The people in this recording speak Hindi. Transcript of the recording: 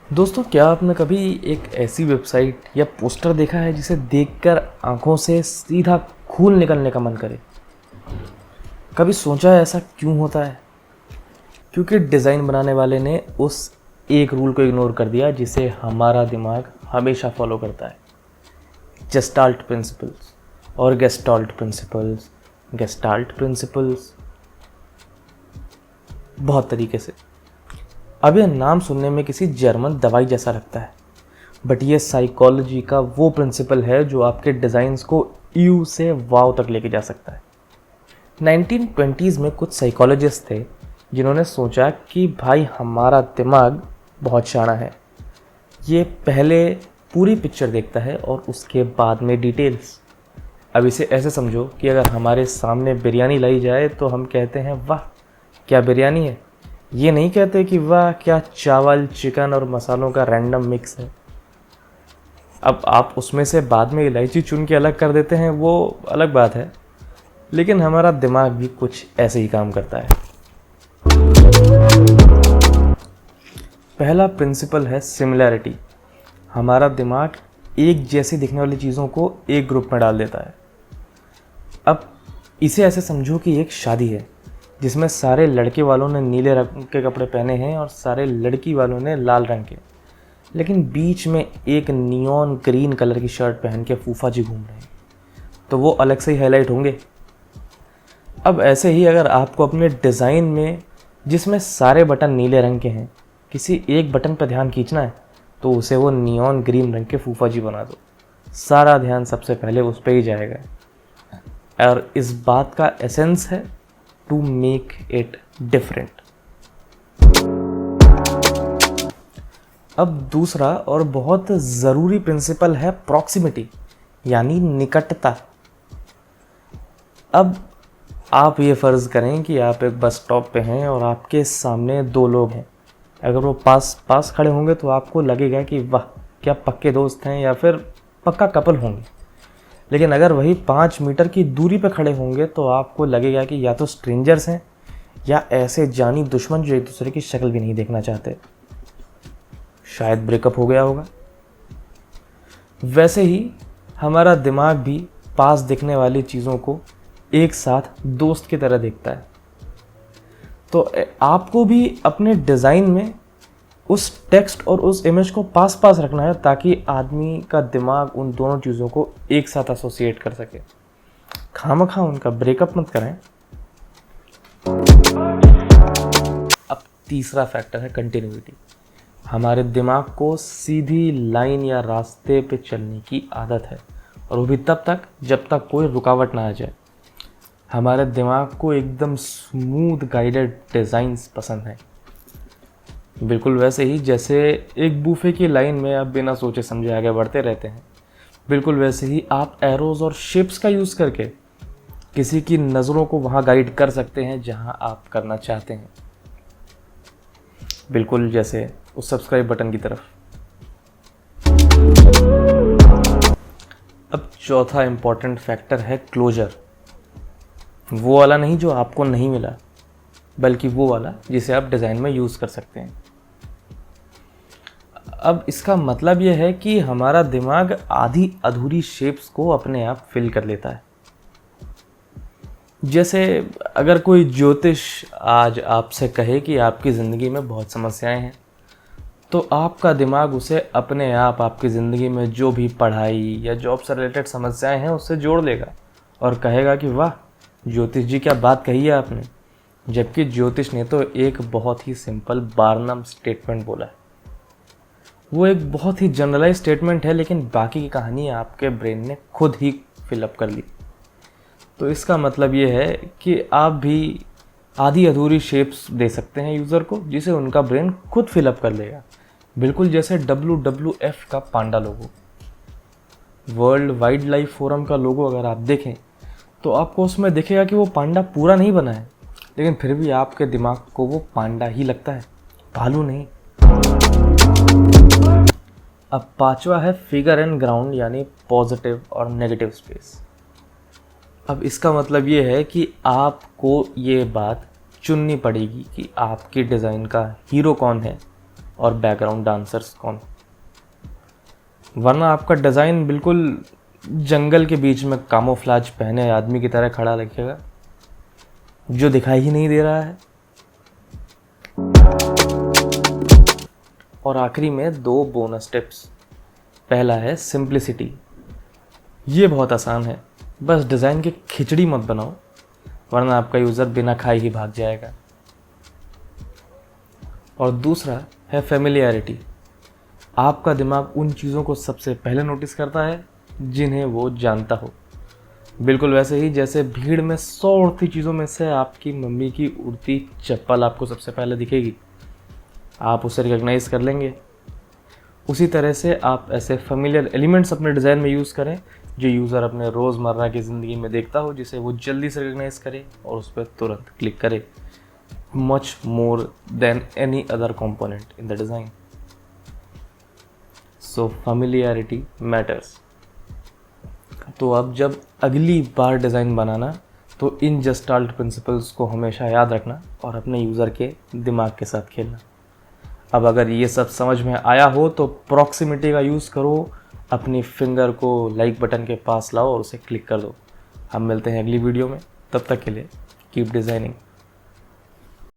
दोस्तों, क्या आपने कभी एक ऐसी वेबसाइट या पोस्टर देखा है जिसे देखकर आंखों से सीधा खून निकलने का मन करे? कभी सोचा है ऐसा क्यों होता है? क्योंकि डिज़ाइन बनाने वाले ने उस एक रूल को इग्नोर कर दिया जिसे हमारा दिमाग हमेशा फॉलो करता है। जेस्टाल्ट प्रिंसिपल्स और गेस्टाल्ट प्रिंसिपल्स बहुत तरीके से। अब यह नाम सुनने में किसी जर्मन दवाई जैसा लगता है, बट ये साइकोलॉजी का वो प्रिंसिपल है जो आपके डिज़ाइंस को यू से वाव तक लेके जा सकता है। 1920s में कुछ साइकोलॉजिस्ट थे जिन्होंने सोचा कि भाई हमारा दिमाग बहुत शाना है, ये पहले पूरी पिक्चर देखता है और उसके बाद में डिटेल्स। अब इसे ऐसे समझो कि अगर हमारे सामने बिरयानी लाई जाए तो हम कहते हैं वाह क्या बिरयानी है, ये नहीं कहते कि वाह क्या चावल चिकन और मसालों का रैंडम मिक्स है। अब आप उसमें से बाद में इलायची चुन के अलग कर देते हैं, वो अलग बात है, लेकिन हमारा दिमाग भी कुछ ऐसे ही काम करता है। पहला प्रिंसिपल है सिमिलैरिटी। हमारा दिमाग एक जैसी दिखने वाली चीज़ों को एक ग्रुप में डाल देता है। अब इसे ऐसे समझो कि एक शादी है जिसमें सारे लड़के वालों ने नीले रंग के कपड़े पहने हैं और सारे लड़की वालों ने लाल रंग के, लेकिन बीच में एक नियॉन ग्रीन कलर की शर्ट पहन के फूफा जी घूम रहे हैं, तो वो अलग से ही हाईलाइट होंगे। अब ऐसे ही अगर आपको अपने डिज़ाइन में जिसमें सारे बटन नीले रंग के हैं किसी एक बटन पर ध्यान खींचना है तो उसे वो नियॉन ग्रीन रंग के फूफा जी बना दो। सारा ध्यान सबसे पहले उस पर ही जाएगा और इस बात का एसेंस है टू मेक इट डिफरेंट। अब दूसरा और बहुत ज़रूरी प्रिंसिपल है प्रॉक्सिमिटी, यानी निकटता। अब आप ये फ़र्ज़ करें कि आप एक बस स्टॉप पे हैं और आपके सामने दो लोग हैं। अगर वो पास पास खड़े होंगे तो आपको लगेगा कि वाह क्या पक्के दोस्त हैं या फिर पक्का कपल होंगे, लेकिन अगर वही 5 मीटर की दूरी पर खड़े होंगे तो आपको लगेगा कि या तो स्ट्रेंजर्स हैं या ऐसे जानी दुश्मन जो एक दूसरे की शक्ल भी नहीं देखना चाहते। शायद ब्रेकअप हो गया होगा। वैसे ही हमारा दिमाग भी पास दिखने वाली चीज़ों को एक साथ दोस्त की तरह देखता है। तो आपको भी अपने डिज़ाइन में उस टेक्स्ट और उस इमेज को पास पास रखना है ताकि आदमी का दिमाग उन दोनों चीज़ों को एक साथ एसोसिएट कर सके। खामखा उनका ब्रेकअप मत करें। अब तीसरा फैक्टर है कंटिन्यूटी। हमारे दिमाग को सीधी लाइन या रास्ते पे चलने की आदत है, और वो भी तब तक जब तक कोई रुकावट ना आ जाए। हमारे दिमाग को एकदम स्मूथ गाइडेड डिज़ाइंस पसंद हैं, बिल्कुल वैसे ही जैसे एक बूफे की लाइन में आप बिना सोचे समझे आगे बढ़ते रहते हैं, बिल्कुल वैसे ही आप एरोज़ और शेप्स का यूज़ करके किसी की नज़रों को वहाँ गाइड कर सकते हैं जहाँ आप करना चाहते हैं, बिल्कुल जैसे उस सब्सक्राइब बटन की तरफ। अब चौथा इम्पॉर्टेंट फैक्टर है क्लोजर। वो वाला नहीं जो आपको नहीं मिला, बल्कि वो वाला जिसे आप डिज़ाइन में यूज़ कर सकते हैं। अब इसका मतलब यह है कि हमारा दिमाग आधी अधूरी शेप्स को अपने आप फिल कर लेता है। जैसे अगर कोई ज्योतिष आज आपसे कहे कि आपकी ज़िंदगी में बहुत समस्याएं हैं, तो आपका दिमाग उसे अपने आप आपकी ज़िंदगी में जो भी पढ़ाई या जॉब से रिलेटेड समस्याएं हैं उससे जोड़ लेगा और कहेगा कि वाह ज्योतिष जी क्या बात कही है आपने, जबकि ज्योतिष ने तो एक बहुत ही सिंपल बारनम स्टेटमेंट बोला है। वो एक बहुत ही जनरलाइज स्टेटमेंट है, लेकिन बाकी की कहानी आपके ब्रेन ने खुद ही फिलअप कर ली। तो इसका मतलब ये है कि आप भी आधी अधूरी शेप्स दे सकते हैं यूज़र को, जिसे उनका ब्रेन खुद फिलअप कर लेगा, बिल्कुल जैसे WWF का पांडा लोगो। वर्ल्ड वाइल्ड लाइफ फोरम का लोगो अगर आप देखें तो आपको उसमें दिखेगा कि वो पांडा पूरा नहीं बना है, लेकिन फिर भी आपके दिमाग को वो पांडा ही लगता है, भालू नहीं। अब पांचवा है फिगर एंड ग्राउंड, यानी पॉजिटिव और नेगेटिव स्पेस। अब इसका मतलब ये है कि आपको ये बात चुननी पड़ेगी कि आपकी डिज़ाइन का हीरो कौन है और बैकग्राउंड डांसर्स कौन। वरना आपका डिज़ाइन बिल्कुल जंगल के बीच में कामोफ्लाज पहने आदमी की तरह खड़ा रखेगा जो दिखाई ही नहीं दे रहा है। और आखिरी में 2 बोनस टिप्स। पहला है सिंप्लिसिटी। ये बहुत आसान है, बस डिज़ाइन की खिचड़ी मत बनाओ वरना आपका यूज़र बिना खाए ही भाग जाएगा। और दूसरा है फेमिलियरिटी। आपका दिमाग उन चीज़ों को सबसे पहले नोटिस करता है जिन्हें वो जानता हो। बिल्कुल वैसे ही जैसे भीड़ में 100 उड़ती चीज़ों में से आपकी मम्मी की उड़ती चप्पल आपको सबसे पहले दिखेगी, आप उसे रिकॉग्नाइज कर लेंगे। उसी तरह से आप ऐसे फेमिलियर एलिमेंट्स अपने डिज़ाइन में यूज़ करें जो यूज़र अपने रोज़मर्रा की ज़िंदगी में देखता हो, जिसे वो जल्दी से रिकॉग्नाइज करे और उस पर तुरंत क्लिक करे, much more than any other component in the design. So familiarity matters. तो अब जब अगली बार डिज़ाइन बनाना तो इन जस्टाल्ट प्रिंसिपल्स को हमेशा याद रखना और अपने यूज़र के दिमाग के साथ खेलना। अब अगर ये सब समझ में आया हो तो प्रॉक्सिमिटी का यूज़ करो, अपनी फिंगर को लाइक बटन के पास लाओ और उसे क्लिक कर दो। हम मिलते हैं अगली वीडियो में, तब तक के लिए कीप डिज़ाइनिंग।